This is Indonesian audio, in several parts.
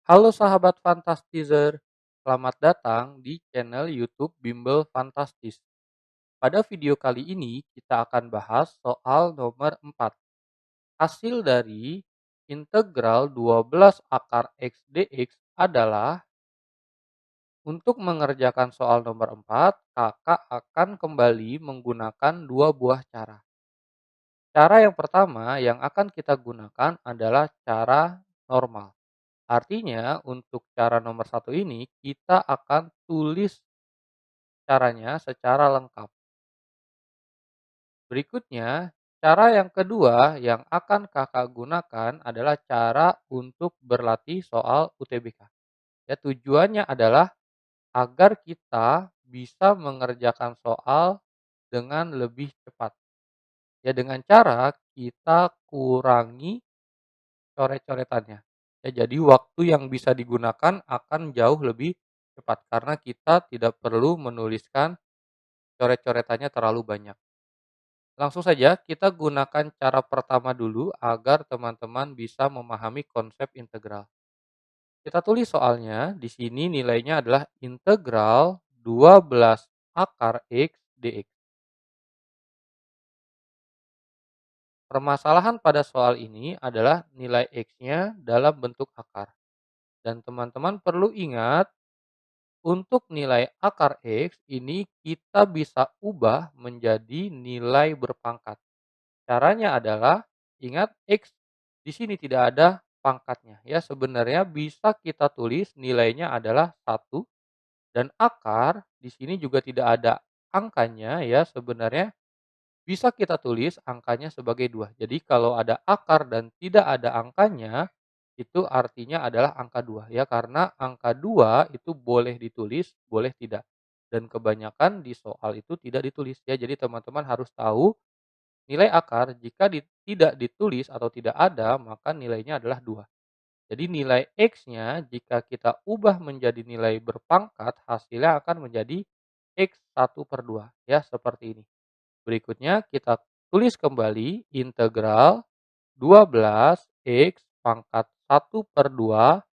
Halo sahabat Fantastizer, selamat datang di channel YouTube Bimbel Fantastis. Pada video kali ini kita akan bahas soal nomor 4. Hasil dari integral 12 akar X dx adalah untuk mengerjakan soal nomor 4, kakak akan kembali menggunakan dua buah cara. Cara yang pertama yang akan kita gunakan adalah cara normal. Artinya untuk cara nomor satu ini kita akan tulis caranya secara lengkap. Berikutnya, cara yang kedua yang akan kakak gunakan adalah cara untuk berlatih soal UTBK. Ya, tujuannya adalah agar kita bisa mengerjakan soal dengan lebih cepat. Ya, dengan cara kita kurangi coret-coretannya. Ya, jadi waktu yang bisa digunakan akan jauh lebih cepat karena kita tidak perlu menuliskan coret-coretannya terlalu banyak. Langsung saja kita gunakan cara pertama dulu agar teman-teman bisa memahami konsep integral. Kita tulis soalnya, di sini nilainya adalah integral 12 akar X dx. Permasalahan pada soal ini adalah nilai X-nya dalam bentuk akar. Dan teman-teman perlu ingat, untuk nilai akar X ini kita bisa ubah menjadi nilai berpangkat. Caranya adalah, ingat X di sini tidak ada pangkatnya. Ya, sebenarnya bisa kita tulis nilainya adalah 1 dan akar di sini juga tidak ada angkanya ya, sebenarnya bisa kita tulis angkanya sebagai 2. Jadi kalau ada akar dan tidak ada angkanya, itu artinya adalah angka 2 ya, karena angka 2 itu boleh ditulis, boleh tidak. Dan kebanyakan di soal itu tidak ditulis ya. Jadi teman-teman harus tahu nilai akar jika tidak ditulis atau tidak ada, maka nilainya adalah 2. Jadi nilai X-nya jika kita ubah menjadi nilai berpangkat, hasilnya akan menjadi X1/2 ya, seperti ini. Berikutnya kita tulis kembali integral 12 X pangkat 1/2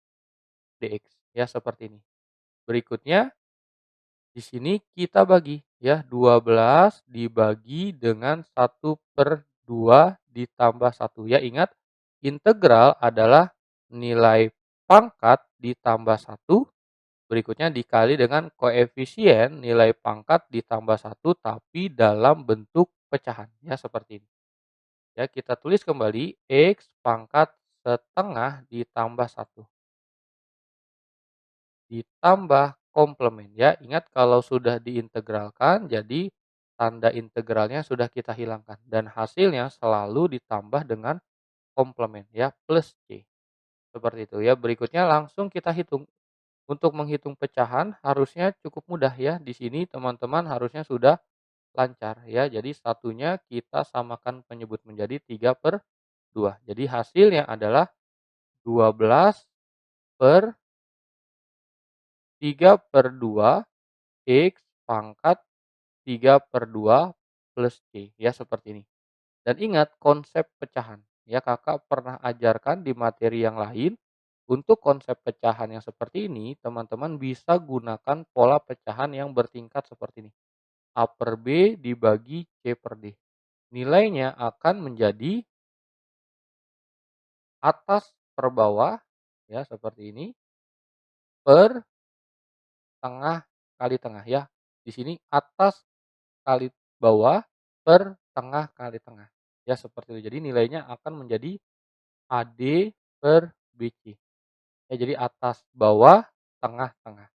dx ya, seperti ini. Berikutnya di sini kita bagi ya, 12 dibagi dengan 1/2 ditambah 1 ya. Ingat, integral adalah nilai pangkat ditambah 1, berikutnya dikali dengan koefisien nilai pangkat ditambah 1 tapi dalam bentuk pecahan ya, seperti ini. Ya, kita tulis kembali X pangkat setengah ditambah 1 ditambah komplement ya. Ingat kalau sudah diintegralkan jadi tanda integralnya sudah kita hilangkan dan hasilnya selalu ditambah dengan komplement ya, plus C. Seperti itu ya. Berikutnya langsung kita hitung. Untuk menghitung pecahan harusnya cukup mudah ya. Di sini teman-teman harusnya sudah lancar ya. Jadi satunya kita samakan penyebut menjadi 3/2. Jadi hasilnya adalah 12 per 3/2 X pangkat 3/2 plus C ya, seperti ini. Dan ingat konsep pecahan ya, kakak pernah ajarkan di materi yang lain. Untuk konsep pecahan yang seperti ini teman-teman bisa gunakan pola pecahan yang bertingkat seperti ini. A per B dibagi C per D. Nilainya akan menjadi atas per bawah ya, seperti ini, per tengah kali tengah ya. Di sini atas kali bawah per tengah kali tengah. Ya, seperti itu. Jadi nilainya akan menjadi AD per BC. Ya, jadi atas bawah tengah tengah.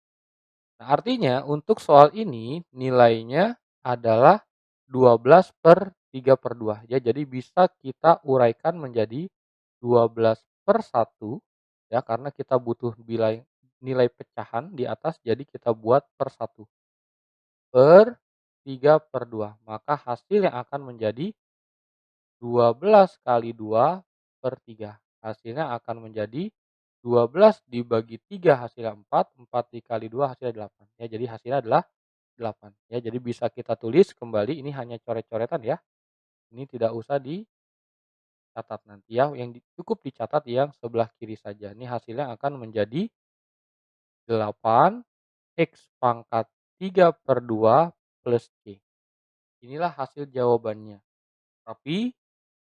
Nah, artinya untuk soal ini nilainya adalah 12/3/2 ya. Jadi bisa kita uraikan menjadi 12/1 ya, karena kita butuh nilai pecahan di atas, jadi kita buat per 1 per 3/2. Maka hasil yang akan menjadi 12 kali 2 per 3. Hasilnya akan menjadi 12 dibagi 3 hasilnya 4, 4 dikali 2 hasilnya 8. Ya, jadi hasilnya adalah 8. Ya, jadi bisa kita tulis kembali, ini hanya coret-coretan ya. Ini tidak usah catat nanti ya, cukup dicatat yang sebelah kiri saja. Ini hasilnya akan menjadi 8 X pangkat 3/2 plus C. Inilah hasil jawabannya. Tapi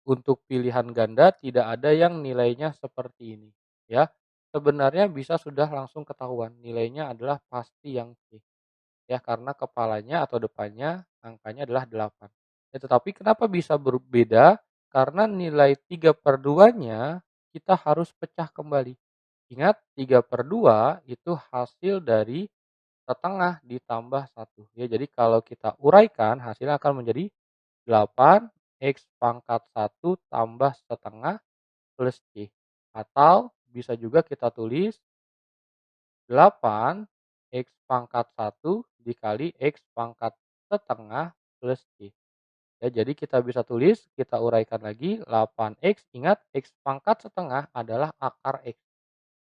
untuk pilihan ganda tidak ada yang nilainya seperti ini. Ya, sebenarnya bisa sudah langsung ketahuan nilainya adalah pasti yang C. Ya, karena kepalanya atau depannya angkanya adalah 8. Ya, tetapi kenapa bisa berbeda? Karena nilai 3/2-nya kita harus pecah kembali. Ingat 3/2 itu hasil dari setengah ditambah satu. Ya, jadi kalau kita uraikan hasilnya akan menjadi 8 X pangkat 1 tambah setengah plus C. Atau bisa juga kita tulis 8 X pangkat 1 dikali X pangkat setengah plus C. Ya, jadi kita bisa tulis, kita uraikan lagi 8X, ingat X pangkat setengah adalah akar X.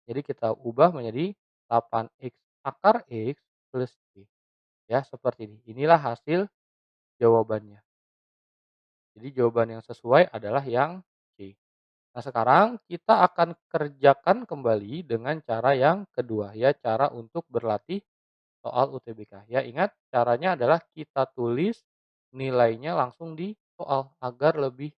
Jadi kita ubah menjadi 8X akar X plus C. Ya, seperti ini. Inilah hasil jawabannya. Jadi jawaban yang sesuai adalah yang C. Nah, sekarang kita akan kerjakan kembali dengan cara yang kedua, ya, cara untuk berlatih soal UTBK. Ya, ingat caranya adalah kita tulis nilainya langsung di soal agar lebih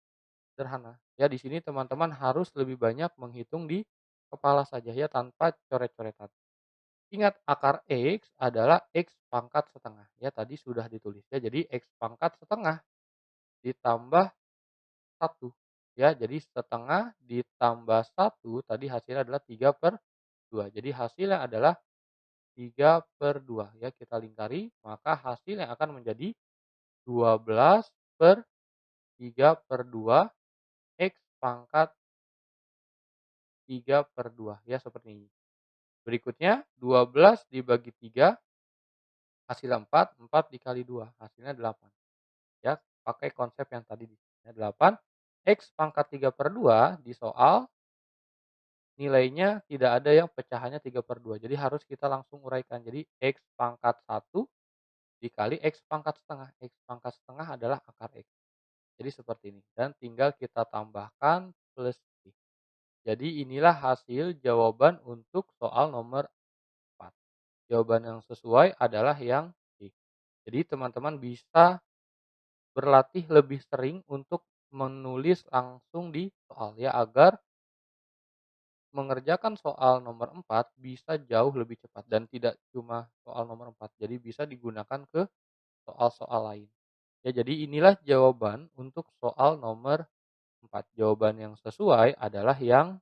sederhana. Ya, di sini teman-teman harus lebih banyak menghitung di kepala saja ya tanpa coret-coretan. Ingat akar X adalah X pangkat setengah. Ya, tadi sudah ditulis ya. Jadi X pangkat setengah ditambah satu. Ya, jadi setengah ditambah satu tadi hasilnya adalah 3/2. Jadi hasilnya adalah 3/2 ya, kita lingkari, maka hasilnya akan menjadi 12/3/2 X pangkat 3/2 ya, seperti ini. Berikutnya 12 dibagi 3 hasilnya 4, 4 dikali 2 hasilnya 8. Ya, pakai konsep yang tadi di sini 8 X pangkat 3/2 di soal nilainya tidak ada yang pecahannya 3/2. Jadi harus kita langsung uraikan. Jadi X pangkat 1 dikali X pangkat setengah. X pangkat setengah adalah akar X. Jadi seperti ini. Dan tinggal kita tambahkan plus C. Jadi inilah hasil jawaban untuk soal nomor 4. Jawaban yang sesuai adalah yang C. Jadi teman-teman bisa berlatih lebih sering untuk menulis langsung di soal ya, agar mengerjakan soal nomor 4 bisa jauh lebih cepat dan tidak cuma soal nomor 4. Jadi bisa digunakan ke soal-soal lain. Ya, jadi inilah jawaban untuk soal nomor 4. Jawaban yang sesuai adalah yang